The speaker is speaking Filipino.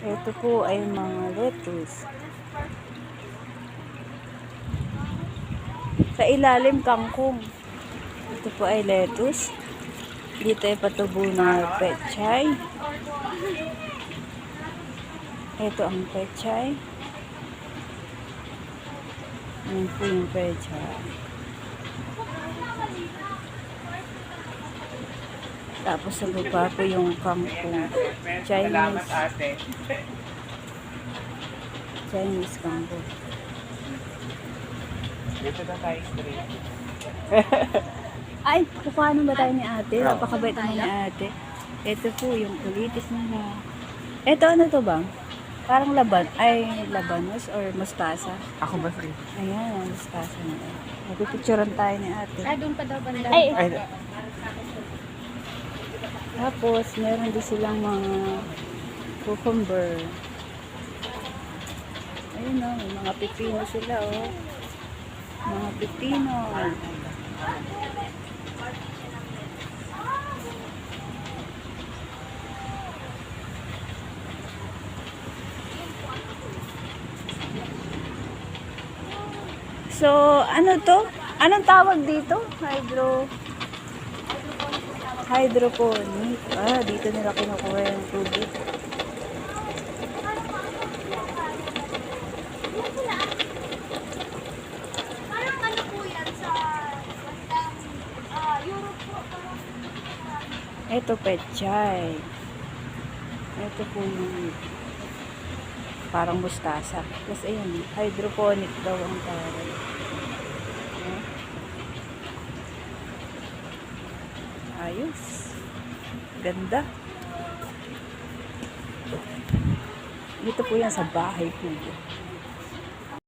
Ito po ay mga lettuce. Sa ilalim, kangkong. Ito po ay lettuce. Dito ay patubo na pechay. Ito ang pechay. Ayan po yung pechay. Tapos sa baba po yung kangkong. Chinese kangkong. Dito na tayo straight. Ay, kukuha ba tayo ni ate? Napakabait naman ni ate. Ito po yung kulitis nila. Ito ano to bang? Parang laban. Ay, labanos or mustasa. Ako ba free? Ayan, mustasa nila. Nagpipicturean tayo ni ate. Doon pa daw banda. Ay! Ay, Tapos, meron din silang mga cucumber. Ayun o, may mga pipino sila o. Mga pipino. So, ano to? Anong tawag dito? Hydroponic. Ah, dito nila kinukuha yung tubig. Parang ano po yan sa Europe po. Ito pechay. Ito po yung parang mustasa. Plus ayun, hydroponic daw ang tawag. Ayos. Ganda. Dito po yan sa bahay po.